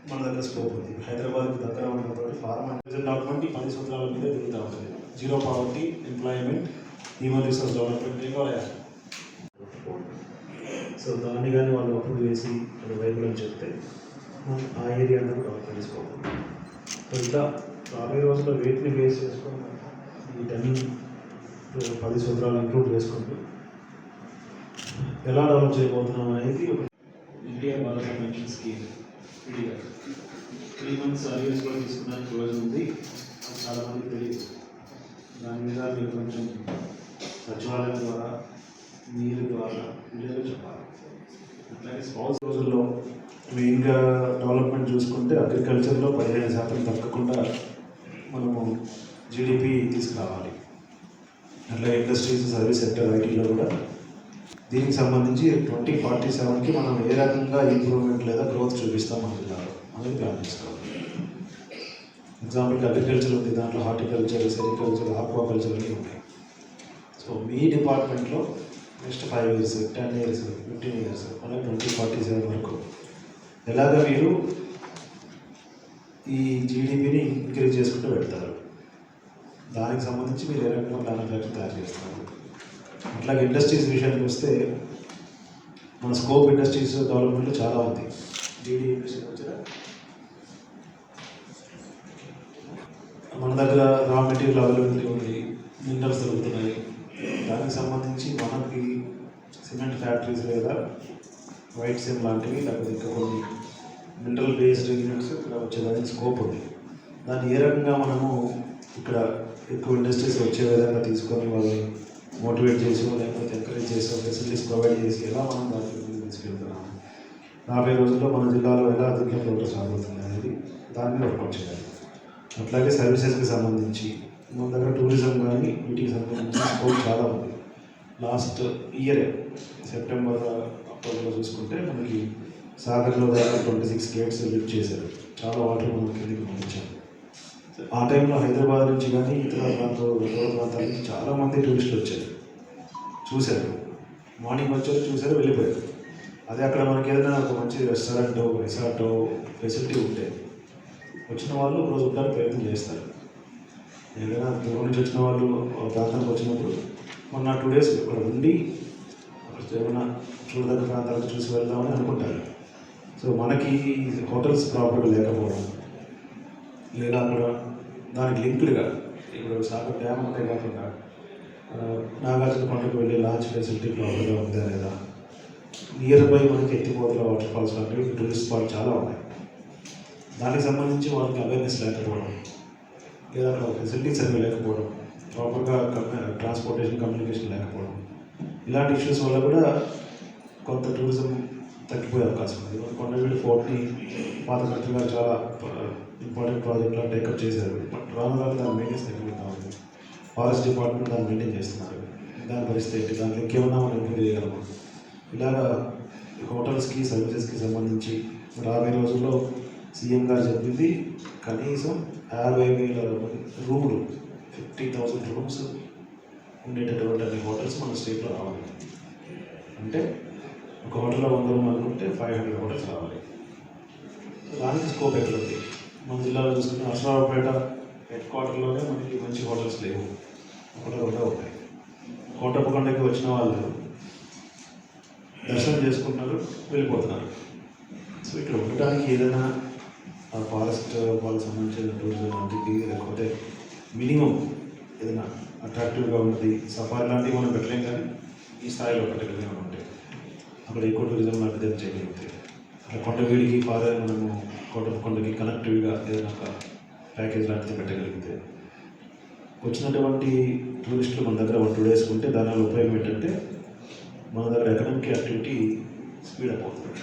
మన దగ్గర స్కోప్ ఉంది. హైదరాబాద్కి దగ్గర ఉన్నటువంటి ఫార్మా డెవలప్మెంట్ 10 సూత్రాల మీద తిరుగుతూ ఉంటుంది. Zero poverty, employment, human resource development కావాలి. సో దాన్ని కానీ వాళ్ళు అప్రూవ్ చేసి వైపులు అని చెప్తే ఆ ఏరియాలో డెవలప్మెంట్ స్కోప్ ఉంది. సో ఇలా రాబోయే రోజుల్లో వేటిని బేస్ చేసుకొని వీటన్ని 10 సూత్రాలు ఇంక్లూడ్ చేసుకుంటూ ఎలా డెవలప్ చేయబోతున్నాం అనేది ఇండియా బాగా పెన్షన్ స్కీమ్. 3 months అరియర్స్ కూడా తీసుకున్నానికి రోజు ఉంది. చాలామందికి తెలియదు. దాని మీద మీరు కొంచెం సచివాలయం ద్వారా మీరు ద్వారా వీడియోగా చెప్పాలి. అట్లాగే స్పాల్స్ రోజుల్లో మెయిన్గా డెవలప్మెంట్ చూసుకుంటే అగ్రికల్చర్లో 15% తగ్గకుండా మనము జీడిపి తీసుకురావాలి. అట్లాగే ఇండస్ట్రీస్, సర్వీస్ సెక్టర్, ఐటీలో కూడా దీనికి సంబంధించి 2047కి మనం ఏ రకంగా ఇంప్రూవ్మెంట్ లేదా గ్రోత్ చూపిస్తామంటున్నారు అనేది ప్లాన్ చేసుకోవాలి. ఎగ్జాంపుల్కి అగ్రికల్చర్ ఉంది, దాంట్లో హార్టికల్చర్, సెరికల్చర్, ఆక్వాకల్చర్ అన్నీ ఉన్నాయి. సో మీ డిపార్ట్మెంట్లో నెక్స్ట్ 5 years, 10 years, 15 years అలాగే 2047 వరకు ఎలాగ మీరు ఈ జీడిపిని ఇంక్రీజ్ చేసుకుంటూ పెడతారు, దానికి సంబంధించి మీరు ఏ రకంగా ప్లాన్ ఆఫ్ యాక్షన్ తయారు చేస్తున్నారు. అట్లాగే ఇండస్ట్రీస్ విషయానికి వస్తే మన స్కోప్ ఇండస్ట్రీస్ డెవలప్మెంట్లో చాలా ఉంది. జీడీ ఇండస్ట్రీ వచ్చారా, మన దగ్గర రా మెటీరియల్ అవైలబిలిటీ ఉంది, మినరల్స్ దొరుకుతున్నాయి. దానికి సంబంధించి మనకి సిమెంట్ ఫ్యాక్టరీస్ లేదా వైట్ సిమ్ లాంటివి లేకపోతే ఇంకా కొన్ని మినరల్ బేస్డ్ యూనిట్స్ ఇక్కడ వచ్చేదానికి స్కోప్ ఉంది. దాన్ని ఏ రకంగా మనము ఇక్కడ ఎక్కువ ఇండస్ట్రీస్ వచ్చే విధంగా తీసుకొని వాళ్ళని మోటివేట్ చేసి లేకపోతే ఎంకరేజ్ చేసి ఫెసిలిటీస్ ప్రొవైడ్ చేసి ఎలా మనం దానికి తీసుకెళ్తున్నాము, రాబోయే రోజుల్లో మన జిల్లాలో ఎలా దీంట్లో ప్రోగ్రెస్ రాబోతుంది అనేది దాని మీద వర్కౌట్ చేయాలి. అట్లాగే సర్వీసెస్కి సంబంధించి మన దగ్గర టూరిజం కానీ వీటికి సంబంధించి స్కోప్ చాలా ఉంది. లాస్ట్ ఇయర్ సెప్టెంబర్, అక్టోబర్లో చూసుకుంటే మనకి సాగర్లో దాకా 26 gates లిఫ్ట్ చేశారు. చాలా వాటర్ మనం కిందికి పంపించారు. ఆ టైంలో హైదరాబాద్ నుంచి కానీ ఇతర ప్రాంతాల నుంచి చాలామంది టూరిస్టులు వచ్చారు, చూశారు. మార్నింగ్ వచ్చారు, చూశారు, వెళ్ళిపోయారు. అదే అక్కడ మనకి ఏదైనా ఒక మంచి రెస్టారెంట్, రిసార్ట్ ఫెసిలిటీ ఉంటే వచ్చిన వాళ్ళు రోజు ఉంటారు, ప్రయత్నం చేస్తారు. ఏదైనా దూరం నుంచి వచ్చిన వాళ్ళు ప్రాంతానికి వచ్చినప్పుడు మొన్న 2 days ఇక్కడ ఉండి ఏమైనా చూడదగ్గ ప్రాంతాలకు చూసి వెళ్దామని అనుకుంటారు. సో మనకి హోటల్స్ ప్రాపర్గా లేకపోవడం లేదా అక్కడ దానికి లింక్డ్గా ఇప్పుడు సాగర్ డ్యామ్ అంతే కాకుండా నాగార్జున కొండకు వెళ్ళి లాంచ్ ఫెసిలిటీ ప్రాపర్గా ఉందా లేదా, నియర్ బై మనకి ఎత్తిపోతల వాటర్ ఫాల్స్ లాంటివి టూరిస్ట్ స్పాట్ చాలా ఉన్నాయి. దానికి సంబంధించి వాళ్ళకి అవేర్నెస్ లేకపోవడం లేదా అక్కడ ఫెసిలిటీస్ అనేవి లేకపోవడం, ప్రాపర్గా ట్రాన్స్పోర్టేషన్ కమ్యూనికేషన్ లేకపోవడం, ఇలాంటి ఇష్యూస్ వల్ల కూడా కొంత టూరిజం తగ్గిపోయే అవకాశం ఉంది. కొండవీడు ఫోర్ట్ని పాత కలెక్టర్ గారు చాలా ఇంపార్టెంట్ ప్రాజెక్ట్లో టేకప్ చేశారు. బట్ రాను రాను దాని మెయింటెన్స్ తగ్గిపోతూ ఉంది. ఫారెస్ట్ డిపార్ట్మెంట్ దాన్ని మెయింటైన్ చేస్తున్నారు. దాని పరిస్థితి ఏంటి, దానికి ఇంకేమన్నా మనం ఇంప్రూవ్ చేయగలము. ఇలాగా హోటల్స్కి, సర్వీసెస్కి సంబంధించి రాబోయే రోజుల్లో సీఎం గారు చెప్పింది కనీసం 50,000 రూములు, 50,000 రూమ్స్ ఉండేటటువంటి అన్ని హోటల్స్ మన స్టేట్లో రావాలి. అంటే ఒక హోటల్లో 100 రూమ్ అనుకుంటే 500 హోటల్స్ రావాలి. దానికి స్కోప్ ఎక్కడ ఉంది? మన జిల్లాలో చూసుకుంటే అశ్వారావుపేట హెడ్ క్వార్టర్లోనే మనకి మంచి హోటల్స్ లేవు, ఒకటి రెండో ఉంటాయి. కోటప్పకొండకి వచ్చిన వాళ్ళు దర్శనం చేసుకుంటున్నారు, వెళ్ళిపోతున్నారు. సో ఇక్కడ ఉండటానికి ఏదైనా ఫారెస్ట్ వాళ్ళకి సంబంధించిన టూరిజం లాంటివి లేకపోతే మినిమం ఏదైనా అట్రాక్టివ్గా ఉన్నది, సఫారీ లాంటివి మనం పెట్టలేం, కానీ ఈ స్థాయిలో పెట్టగలిగే ఉంటాయి. అక్కడ ఈకో టూరిజం లాంటిది ఏం చేయగలిగితే అక్కడ కొండవీడికి మనము కోటప్పకొండకి కనెక్టివ్గా ఏదైనా ఒక ప్యాకేజ్ లాంటిది పెట్టగలిగితే వచ్చినటువంటి టూరిస్టులు మన దగ్గర 1-2 days ఉంటే దానివల్ల ఉపయోగం ఏంటంటే మన దగ్గర ఎకనామిక్ యాక్టివిటీ స్పీడ్ అప్ అవుతుంది.